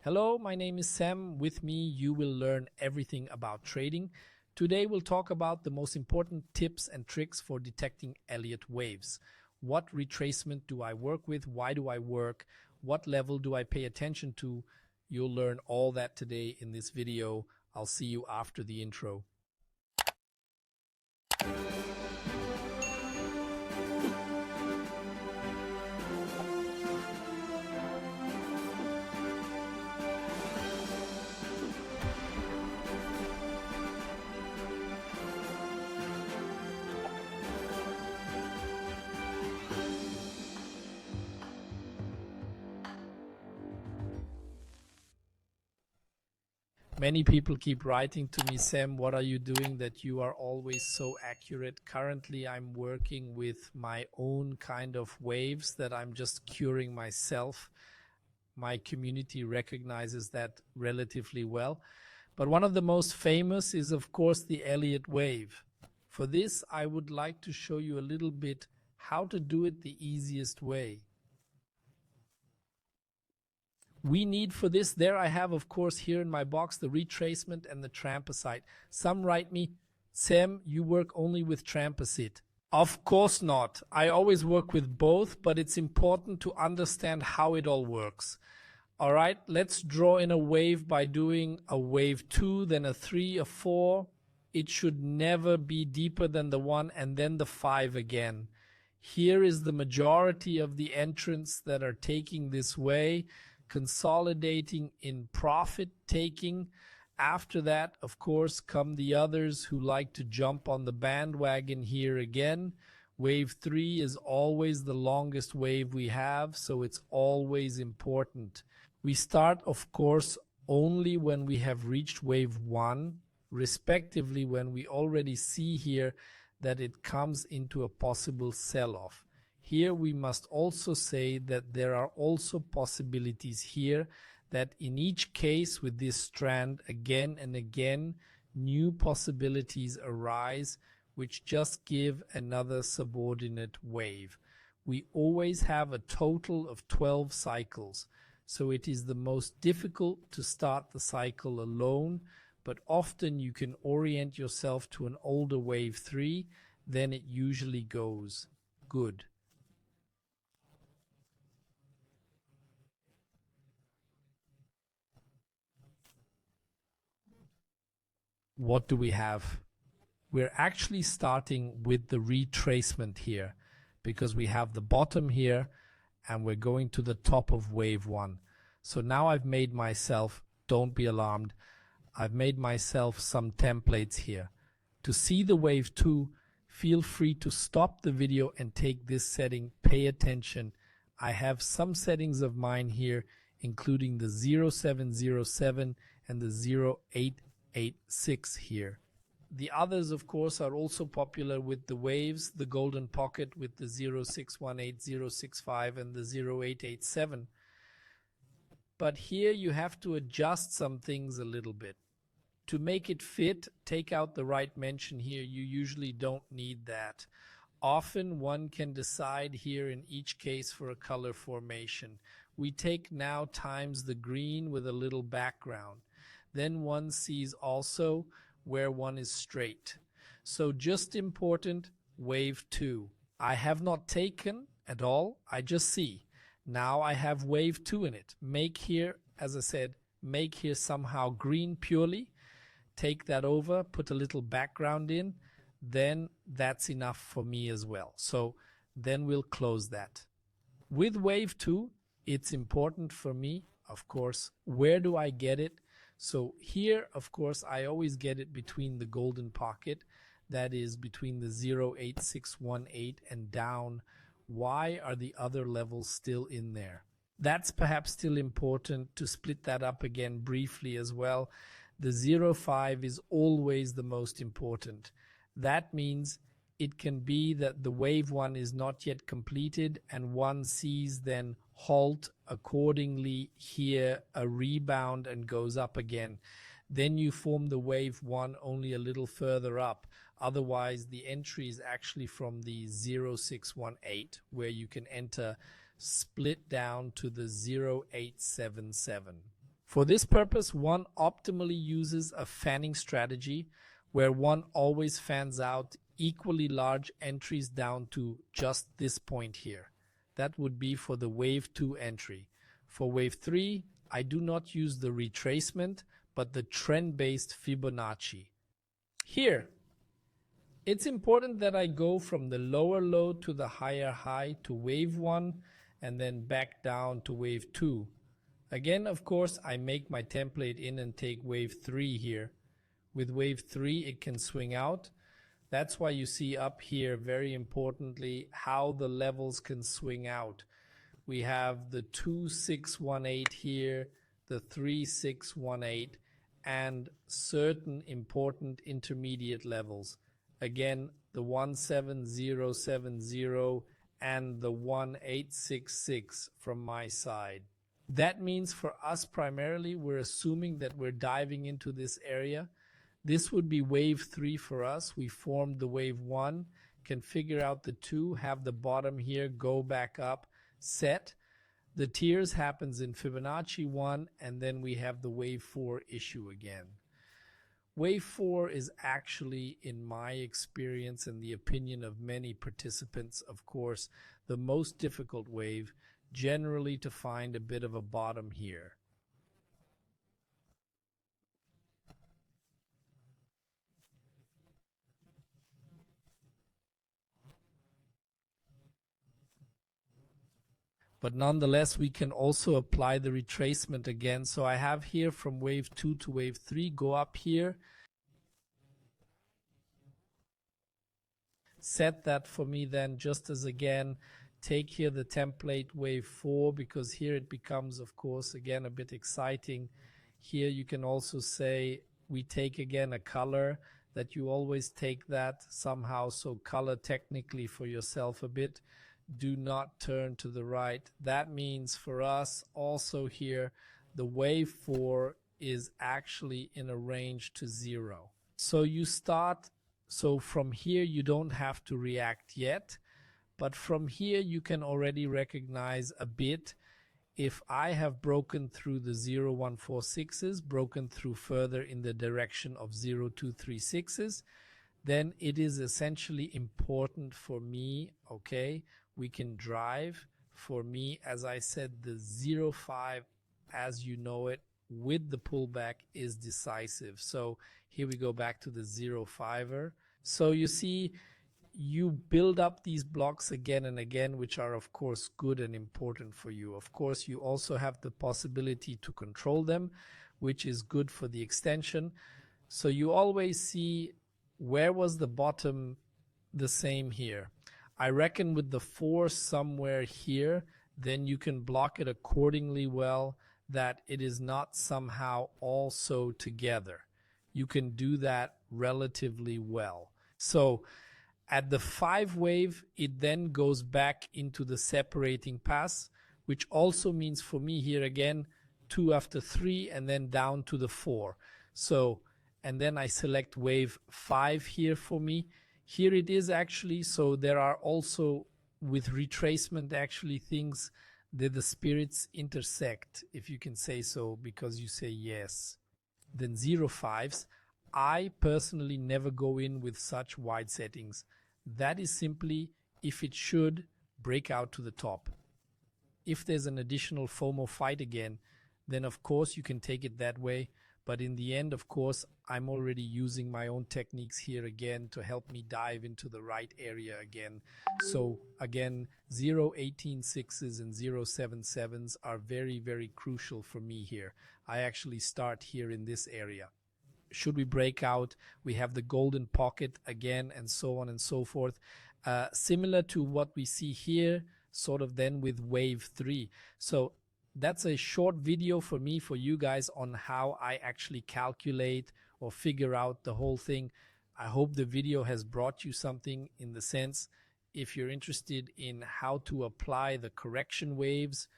Hello, my name is Sam. With me, you will learn everything about trading. Today, we'll talk about the most important tips and tricks for detecting Elliott waves. What retracement do I work with? Why do I work? What level do I pay attention to? You'll learn all that today in this video. I'll see you after the intro. Many people keep writing to me, Sam, what are you doing that you are always so accurate? Currently, I'm working with my own kind of waves that I'm just curing myself. My community recognizes that relatively well. But one of the most famous is, of course, the Elliott wave. For this, I would like to show you a little bit how to do it the easiest way. We need for this, there I have, of course, here in my box, the retracement and the tramposite. Some write me, Sam, you work only with tramposite. Of course not. I always work with both, but it's important to understand how it all works. All right, let's draw in a wave by doing a wave 2, then a 3, a 4. It should never be deeper than the 1 and then the 5 again. Here is the majority of the entrants that are taking this way, consolidating in profit taking. After that, of course, come the others who like to jump on the bandwagon here again. Wave 3 is always the longest wave we have, so it's always important. We start, of course, only when we have reached wave 1, respectively when we already see here that it comes into a possible sell-off. Here we must also say that there are also possibilities here that in each case with this strand again and again new possibilities arise which just give another subordinate wave. We always have a total of 12 cycles, so it is the most difficult to start the cycle alone, but often you can orient yourself to an older wave 3, then it usually goes good. What do we have? We're actually starting with the retracement here because we have the bottom here and we're going to the top of wave 1. So now I've made myself, don't be alarmed, I've made myself some templates here. To see the wave 2, feel free to stop the video and take this setting, pay attention. I have some settings of mine here, including the 0707 and the 0886 here. The others, of course, are also popular with the waves, the golden pocket with the 0618, 065 and the 0887. But here you have to adjust some things a little bit. To make it fit, take out the right mention here. You usually don't need that. Often one can decide here in each case for a color formation. We take now times the green with a little background. Then one sees also where one is straight. So just important, wave 2. I have not taken at all, I just see. Now I have wave 2 in it. Make here, as I said, make here somehow green purely. Take that over, put a little background in, then that's enough for me as well. So then we'll close that. With wave 2, it's important for me, of course, where do I get it? So here, of course, I always get it between the golden pocket, that is between the 08618 and down. Why are the other levels still in there? That's perhaps still important to split that up again briefly as well. The 05 is always the most important. That means it can be that the wave 1 is not yet completed and one sees then halt accordingly here a rebound and goes up again. Then you form the wave 1 only a little further up. Otherwise the entry is actually from the 0618 where you can enter split down to the 0877. For this purpose, one optimally uses a fanning strategy where one always fans out equally large entries down to just this point here. That would be for the wave 2 entry. For wave 3, I do not use the retracement, but the trend-based Fibonacci. Here, it's important that I go from the lower low to the higher high to wave 1 and then back down to wave 2. Again, of course, I make my template in and take wave 3 here. With wave 3, it can swing out. That's why you see up here, very importantly, how the levels can swing out. We have the 2618 here, the 3618, and certain important intermediate levels. Again, the 17070 and the 1866 from my side. That means for us primarily, we're assuming that we're diving into this area. This would be wave 3 for us. We formed the wave 1, can figure out the 2, have the bottom here, go back up, set. The tiers happens in Fibonacci 1, and then we have the wave 4 issue again. Wave 4 is actually, in my experience and the opinion of many participants, of course, the most difficult wave, generally to find a bit of a bottom here. But nonetheless, we can also apply the retracement again. So I have here from wave 2 to wave 3, go up here. Set that for me then just as again, take here the template wave 4, because here it becomes, of course, again a bit exciting. Here you can also say we take again a color, that you always take that somehow, so color technically for yourself a bit. Do not turn to the right. That means for us also here, the wave 4 is actually in a range to 0. So you start, so from here you don't have to react yet, but from here you can already recognize a bit. If I have broken through the 0146s, broken through further in the direction of 0236s, then it is essentially important for me, okay, we can drive. For me, as I said, the 05, as you know it, with the pullback is decisive. So here we go back to the 05er. So you see, you build up these blocks again and again, which are of course good and important for you. Of course, you also have the possibility to control them, which is good for the extension. So you always see where was the bottom, the same here. I reckon with the 4 somewhere here, then you can block it accordingly well, that it is not somehow also together. You can do that relatively well. So at the 5 wave, it then goes back into the separating pass, which also means for me here again, 2 after 3 and then down to the 4. So, and then I select wave 5 here for me. Here it is actually, so there are also with retracement actually things that the spirits intersect, if you can say so, because you say yes. Then 05s, I personally never go in with such wide settings. That is simply if it should break out to the top. If there's an additional FOMO fight again, then of course you can take it that way. But in the end, of course, I'm already using my own techniques here again to help me dive into the right area again. So again, 0.186s and 0.77s are very, very crucial for me here. I actually start here in this area. Should we break out, we have the golden pocket again, and so on and so forth. Similar to what we see here, sort of then with wave 3. So that's a short video for me, for you guys, on how I actually calculate or figure out the whole thing. I hope the video has brought you something, in the sense, if you're interested in how to apply the correction waves,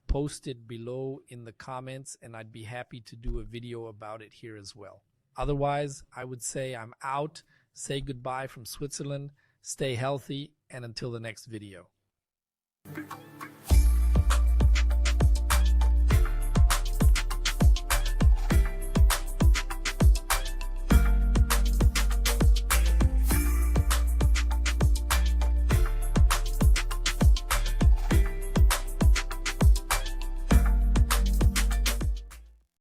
post it below in the comments and I'd be happy to do a video about it here as well. Otherwise, I would say I'm out. Say goodbye from Switzerland. Stay healthy, and until the next video.